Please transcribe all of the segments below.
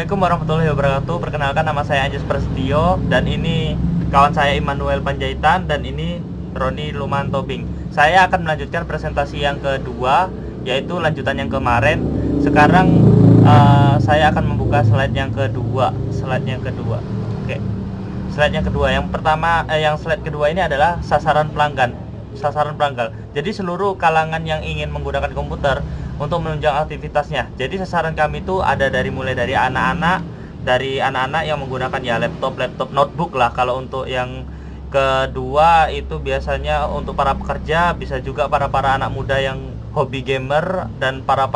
Assalamualaikum warahmatullahi wabarakatuh. Perkenalkan, nama saya Anjas Prasetyo dan ini kawan saya Immanuel Panjaitan dan ini Roni Luman Tobing. Saya akan melanjutkan presentasi yang kedua, yaitu lanjutan yang kemarin. Sekarang saya akan membuka slide yang kedua. Oke. Slide yang kedua. Yang pertama, slide kedua ini adalah sasaran pelanggan. Jadi seluruh kalangan yang ingin menggunakan komputer untuk menunjang aktivitasnya. Jadi sasaran kami itu ada mulai dari anak-anak yang menggunakan ya laptop notebook lah. Kalau untuk yang kedua itu biasanya untuk para pekerja, bisa juga para anak muda yang hobi gamer, dan para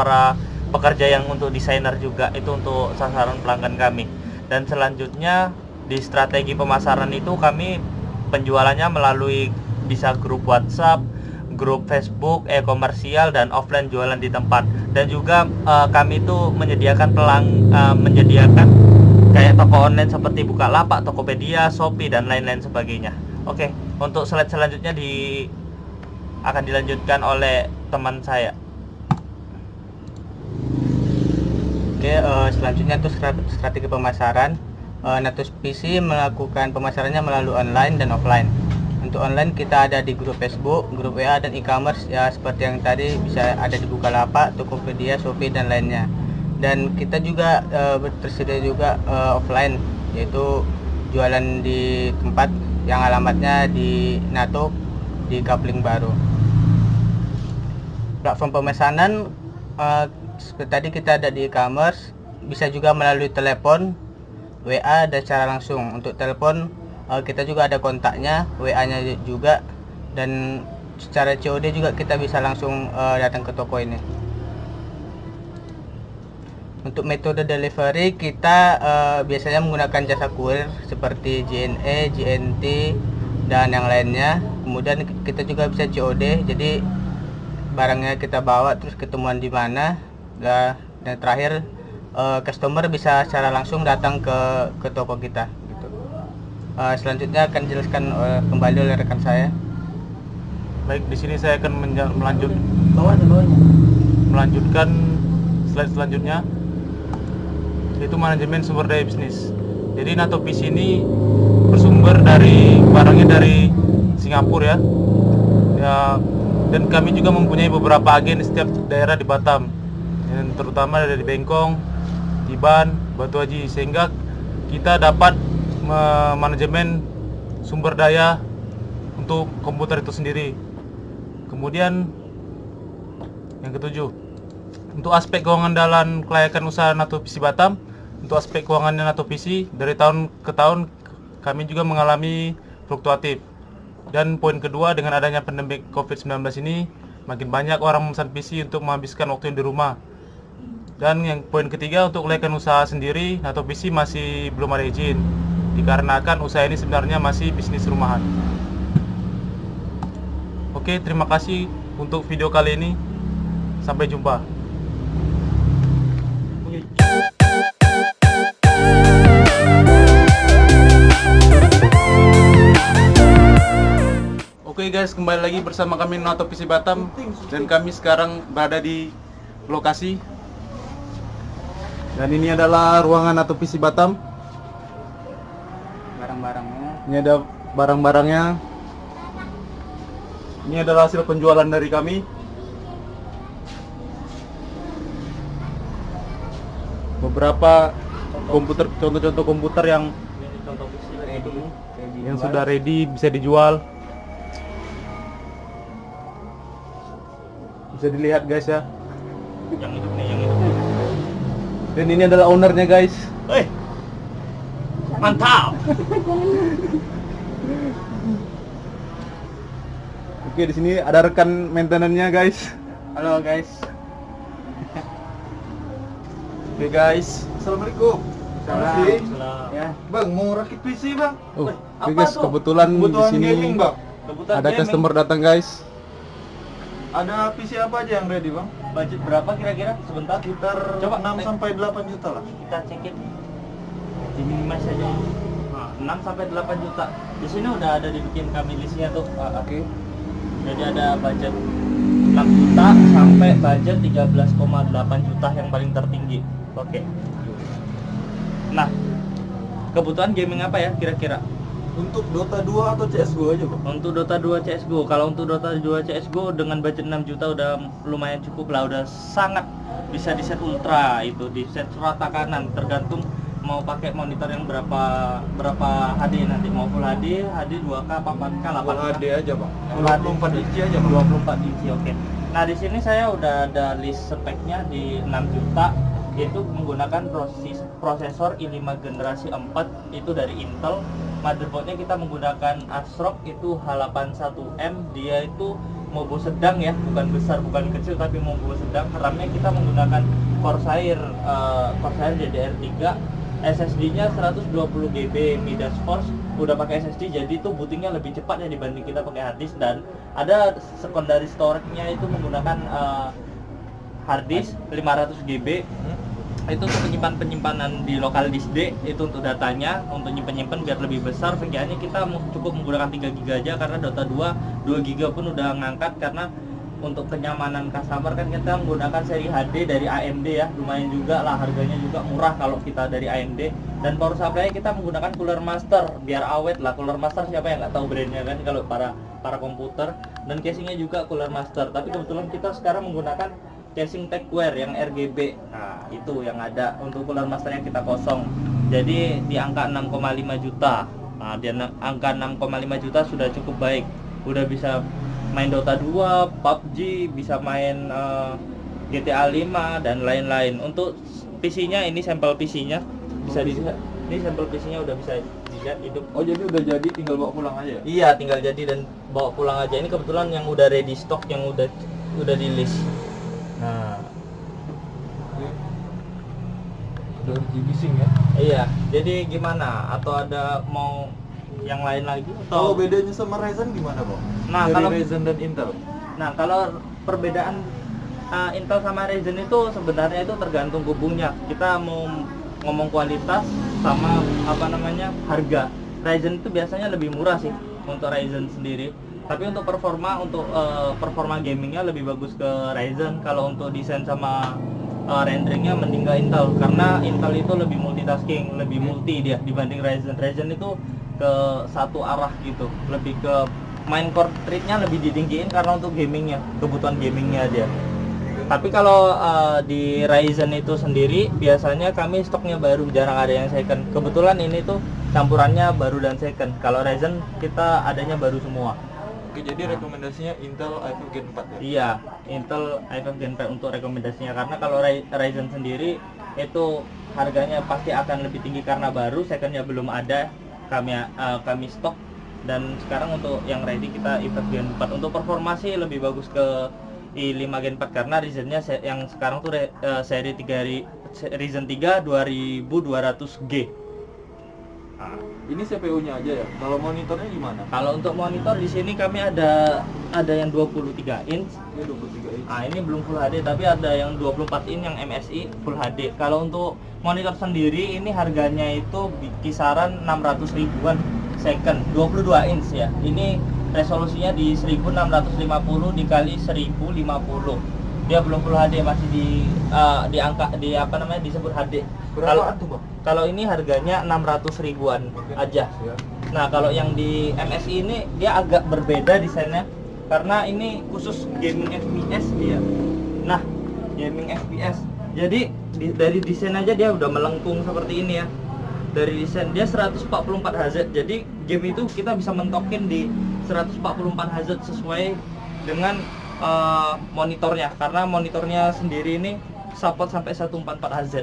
pekerja yang untuk desainer juga. Itu untuk sasaran pelanggan kami. Dan selanjutnya di strategi pemasaran itu kami penjualannya melalui bisa grup WhatsApp, grup Facebook, komersial, dan offline jualan di tempat. Dan juga kami itu menyediakan menyediakan kayak toko online seperti Bukalapak, Tokopedia, Shopee, dan lain-lain sebagainya. Oke, untuk slide selanjutnya akan dilanjutkan oleh teman saya. Oke, selanjutnya itu strategi pemasaran. Natus PC melakukan pemasarannya melalui online dan offline. Untuk online kita ada di grup Facebook, grup WA, dan e-commerce ya seperti yang tadi bisa ada di Bukalapak, Tokopedia, Shopee, dan lainnya. Dan kita juga tersedia juga offline, yaitu jualan di tempat yang alamatnya di NATO di Kapling Baru. Platform pemesanan seperti tadi kita ada di e-commerce, bisa juga melalui telepon, WA, dan secara langsung. Untuk telepon kita juga ada kontaknya, WA-nya juga, dan secara COD juga kita bisa langsung datang ke toko ini. Untuk metode delivery kita biasanya menggunakan jasa kurir seperti JNE, JNT, dan yang lainnya. Kemudian kita juga bisa COD, jadi barangnya kita bawa terus ketemuan di mana, dan terakhir customer bisa secara langsung datang ke toko kita. Selanjutnya akan dijelaskan kembali oleh rekan saya. Baik, di sini saya akan melanjutkan slide selanjutnya, yaitu manajemen sumber daya bisnis. Jadi NATO PC ini bersumber dari barangnya dari Singapura ya, dan kami juga mempunyai beberapa agen di setiap daerah di Batam, yang terutama ada di Bengkong, Tiban, Batu Haji, sehingga kita dapat manajemen sumber daya untuk komputer itu sendiri. Kemudian yang ketujuh, untuk aspek keuangan dalam kelayakan usaha NATO PC Batam. Untuk aspek keuangannya NATO PC dari tahun ke tahun kami juga mengalami fluktuatif. Dan poin kedua, dengan adanya pandemi COVID-19 ini, makin banyak orang memesan PC untuk menghabiskan waktu di rumah. Dan yang poin ketiga, untuk kelayakan usaha sendiri, NATO PC masih belum ada izin, dikarenakan usaha ini sebenarnya masih bisnis rumahan. Oke, terima kasih untuk video kali ini. Sampai jumpa. Oke guys, kembali lagi bersama kami NATO PC Batam, dan kami sekarang berada di lokasi. Dan ini adalah ruangan NATO PC Batam. Ini ada barang-barangnya. Ini adalah hasil penjualan dari kami. Beberapa komputer, contoh-contoh komputer yang sudah ready bisa dijual. Bisa dilihat guys ya. Yang itu. Dan ini adalah ownernya guys. Mantap. Oke, di sini ada rekan maintenance-nya guys. Halo guys. Oke guys. Assalamualaikum. Salam. Ya, Bang, mau rakit PC, Bang. Oke guys, kebetulan di sini gaming, Bang. ada customer datang guys. Ada PC apa aja yang ready, Bang? Budget berapa kira-kira? Sebentar. Sekitar Coba 6 sampai 8 juta lah. Kita cekin di minimal saja. 6 sampai 8 juta. Di sini udah ada dibikin kami listnya tuh. Oke. Jadi ada budget 6 juta sampai budget 13,8 juta yang paling tertinggi. Oke. Nah, kebutuhan gaming apa ya kira-kira? Untuk Dota 2 atau CSGO aja, Bang? Untuk Dota 2 CSGO. Kalau untuk Dota 2 CSGO dengan budget 6 juta udah lumayan cukup lah, udah sangat bisa di set ultra, itu di set rata kanan, tergantung mau pakai monitor yang berapa HD nanti, mau full HD, HD 2K, 4K, 8K. Full HD aja, Bang. Full HD. 24 inci aja, Bang. 24 inci, oke. Nah, di sini saya udah ada list speknya di 6 juta, yaitu menggunakan prosesor i5 generasi 4 itu dari Intel. Motherboardnya kita menggunakan ASRock itu H81M, dia itu mobo sedang ya, bukan besar bukan kecil tapi mobo sedang. RAM-nya kita menggunakan Corsair DDR3, SSD-nya 120 GB Midas Force, udah pakai SSD jadi itu bootingnya lebih cepat ya dibanding kita pakai hard disk. Dan ada secondary storage-nya itu menggunakan hard disk 500 GB. Itu untuk penyimpanan di lokal disk D, itu untuk datanya, untuk nyimpen biar lebih besar. VGA-nya kita cukup menggunakan 3 GB aja karena Dota 2 GB pun udah ngangkat. Karena untuk kenyamanan customer kan kita menggunakan seri HD dari AMD ya, lumayan juga lah, harganya juga murah kalau kita dari AMD. Dan power supply kita menggunakan Cooler Master biar awet lah. Cooler Master siapa yang nggak tahu brandnya kan kalau para komputer. Dan casingnya juga Cooler Master, tapi kebetulan kita sekarang menggunakan casing Techwear yang RGB. Nah, itu yang ada untuk Cooler Master yang kita kosong. Jadi di angka 6,5 juta. Nah, di angka 6,5 juta sudah cukup baik. Udah bisa main Dota 2, PUBG, bisa main GTA 5 dan lain-lain. Untuk PC-nya ini sampel PC-nya bisa dilihat. Ini sampel PC-nya udah bisa dilihat hidup. Oh, jadi udah jadi tinggal bawa pulang aja ya? Iya, tinggal jadi dan bawa pulang aja. Ini kebetulan yang udah ready stock, yang udah di list. Nah, udah RGB sync ya? iya. Jadi gimana? Atau ada mau yang lain lagi? Kalau Atau bedanya sama Ryzen gimana, Bang? Nah, dari kalau Ryzen dan Intel. Nah, kalau perbedaan Intel sama Ryzen itu sebenarnya itu tergantung kubunya. Kita mau ngomong kualitas sama harga. Ryzen itu biasanya lebih murah sih untuk Ryzen sendiri. Tapi untuk performa gamingnya lebih bagus ke Ryzen. Kalau untuk desain sama renderingnya mending ke Intel, karena Intel itu lebih multitasking, lebih multi dia dibanding Ryzen. Ryzen itu ke satu arah gitu, lebih ke main core rate-nya lebih ditinggiin karena untuk gamingnya, kebutuhan gamingnya dia. Tapi kalau di Ryzen itu sendiri biasanya kami stoknya baru, jarang ada yang second. Kebetulan ini tuh campurannya baru dan second. Kalau Ryzen kita adanya baru semua. Oke, jadi rekomendasinya Intel i5 Gen 4 ya? Iya, Intel i5 Gen 4 untuk rekomendasinya, karena kalau Ryzen sendiri itu harganya pasti akan lebih tinggi karena baru, secondnya belum ada kami stok. Dan sekarang untuk yang ready kita i5 Gen 4. Untuk performa sih lebih bagus ke i5 Gen 4 karena Ryzennya yang sekarang tuh seri 3 Ryzen 3 2200G. Nah, Ini CPU-nya aja ya? Kalau monitornya gimana? kalau untuk monitor di sini kami ada yang 23 inch. Ini 23 inch. Nah, ini belum Full HD tapi ada yang 24 inch yang MSI Full HD. Kalau untuk monitor sendiri ini harganya itu kisaran 600 ribuan second, 22 inch ya. Ini resolusinya di 1650 dikali 1050. Dia belum Full HD, masih di angka disebut HD. Berapaan tuh, Bang? Kalau ini harganya 600 ribuan aja. Ya. Nah, kalau yang di MSI ini dia agak berbeda desainnya karena ini khusus gaming FPS dia. Nah, gaming FPS. Jadi dari desain aja dia udah melengkung seperti ini ya. Dari desain dia 144 Hz. Jadi game itu kita bisa mentokin di 144 Hz sesuai dengan monitornya, karena monitornya sendiri ini support sampai 144 Hz.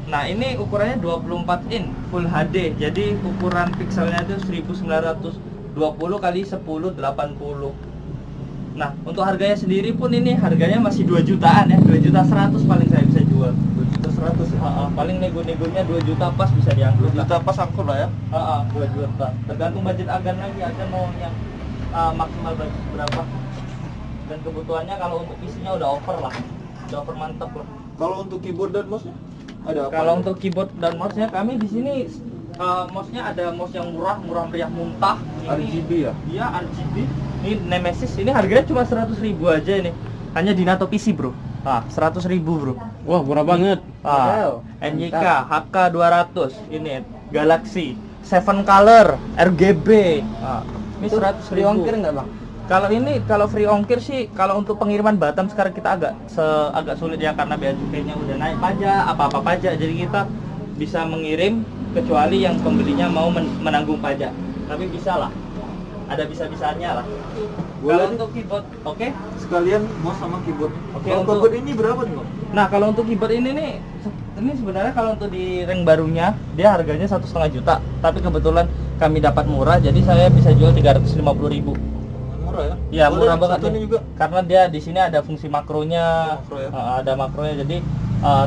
Nah, ini ukurannya 24 in Full HD. Jadi ukuran pixelnya itu 1920 kali 1080. Nah, untuk harganya sendiri pun ini harganya masih 2 jutaan ya. 2 juta 100 paling saya bisa jual. 2 juta 100 ya? Paling nego-negonya 2 juta pas bisa diangkut 2 lah. juta pas angkut lah ya? 2 juta. Tergantung budget agan lagi, agan mau yang maksimal budget berapa. Dan kebutuhannya kalau untuk PC-nya udah over lah. Udah over mantap lah. Kalau untuk keyboard dan mouse-nya ada apa? Kalau untuk keyboard dan mouse-nya kami di sini mouse-nya ada mouse yang murah meriah muntah. RGB ya? Iya, RGB. Ini Nemesis, ini harganya cuma 100 ribu aja ini. Hanya di Nato PC, Bro. 100 ribu, Bro. Wah, murah banget. Wow, NYK HK 200 ini Galaxy 7 color RGB. Ini Itu 100 free ongkir nggak bang? Kalau free ongkir sih, kalau untuk pengiriman Batam sekarang kita agak sulit ya, karena bea cukainya udah naik pajak, apa pajak, jadi kita bisa mengirim kecuali yang pembelinya mau menanggung pajak. Tapi bisa lah, ada bisa-bisanya lah. Boleh Kalau nih. untuk keyboard, oke. Sekalian mouse sama keyboard. Oke, Kalau untuk- keyboard ini berapa nih, Bang? Nah, kalau untuk keyboard ini nih, ini sebenarnya kalau untuk di rank barunya dia harganya 1,5 juta. Tapi kebetulan kami dapat murah, jadi saya bisa jual 350.000. Murah ya? Iya, Boleh murah nih, banget satu nih. ini juga. Karena dia di sini ada fungsi makronya, Makro ya? ada makronya. Jadi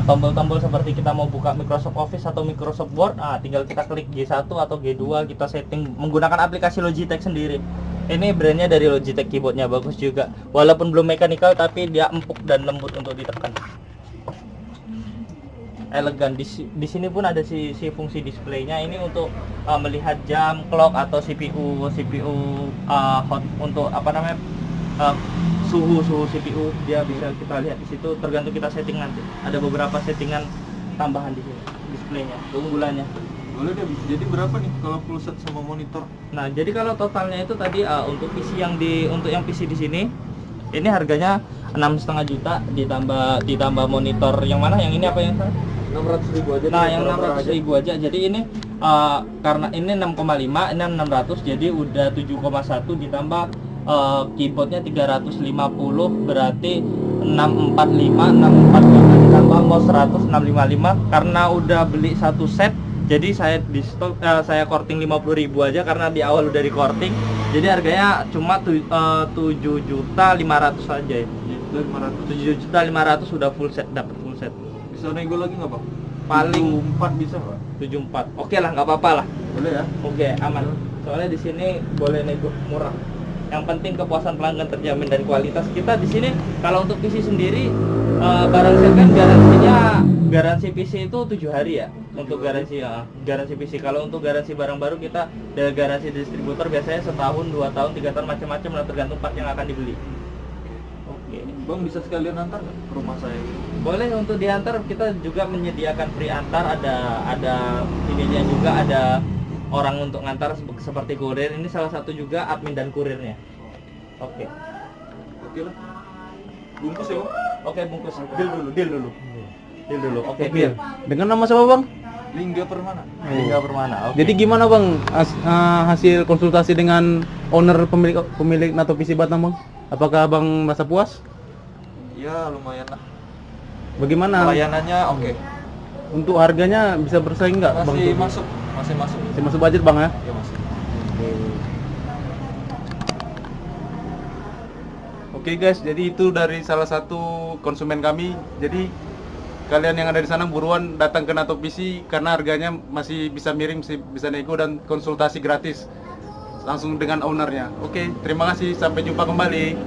tombol-tombol seperti kita mau buka Microsoft Office atau Microsoft Word, tinggal kita klik G1 atau G2, kita setting menggunakan aplikasi Logitech sendiri. Ini brandnya dari Logitech, keyboardnya bagus juga. Walaupun belum mechanical, tapi dia empuk dan lembut untuk ditekan. Elegan. Di sini pun ada si fungsi displaynya. Ini untuk melihat jam, clock, atau CPU hot, untuk apa namanya, suhu CPU. Dia bisa kita lihat di situ, tergantung kita setting nanti. Ada beberapa settingan tambahan di sini displaynya, keunggulannya. Boleh deh. Jadi berapa nih kalau full set sama monitor? Nah, jadi kalau totalnya itu tadi untuk PC untuk yang PC di sini ini harganya 6,5 juta, ditambah monitor yang mana? Yang ini apa yang sana? 600.000 aja. Nah, nih, yang murah-murah 600.000 aja. Jadi ini karena ini 6,5, ini 600, jadi udah 7,1 ditambah keyboardnya 350, berarti 645 ditambah mouse 100, 655. Karena udah beli satu set, jadi saya di stok, saya korting 50.000 aja karena di awal udah di korting. Jadi harganya cuma 7.500.000 saja ya. Dari 500. 7.500.000 sudah full set, dapat full set. Bisa nego lagi nggak, Bang? Paling 4 bisa nggak? 74. Oke lah, nggak apa-apa lah. Boleh ya? Oke, aman. Soalnya di sini boleh nego murah. Yang penting kepuasan pelanggan terjamin dan kualitas. Kita di sini kalau untuk PC sendiri barang sale kan garansi PC itu 7 hari ya. Untuk garansi PC. Kalau untuk garansi barang baru kita dari garansi distributor biasanya setahun, 2 tahun, 3 tahun, macam-macam lah, tergantung part yang akan dibeli. Oke. Bang bisa sekalian antar nggak ke rumah saya? Boleh untuk diantar, kita juga menyediakan free antar, ada ininya juga, ada orang untuk ngantar seperti kurir. Ini salah satu juga admin dan kurirnya. Oke. Oke lah. Bungkus ya, Bang? Oke, bungkus. Deal dulu. Oke, deal. Dengan nama siapa, Bang? Lingga Permana. Lingga Permana. Oke. Jadi gimana, Bang, hasil konsultasi dengan owner pemilik Nato PC Batam, Bang? Apakah Bang merasa puas? Ya lumayan lah. Bagaimana? Pelayanannya oke. Untuk harganya bisa bersaing nggak, Bang? Masih masuk. Masih masuk budget, Bang ya? Ya masih. Oke guys, jadi itu dari salah satu konsumen kami. Jadi kalian yang ada di sana buruan datang ke Nato PC karena harganya masih bisa miring, bisa nego dan konsultasi gratis langsung dengan ownernya. Oke, terima kasih, sampai jumpa kembali.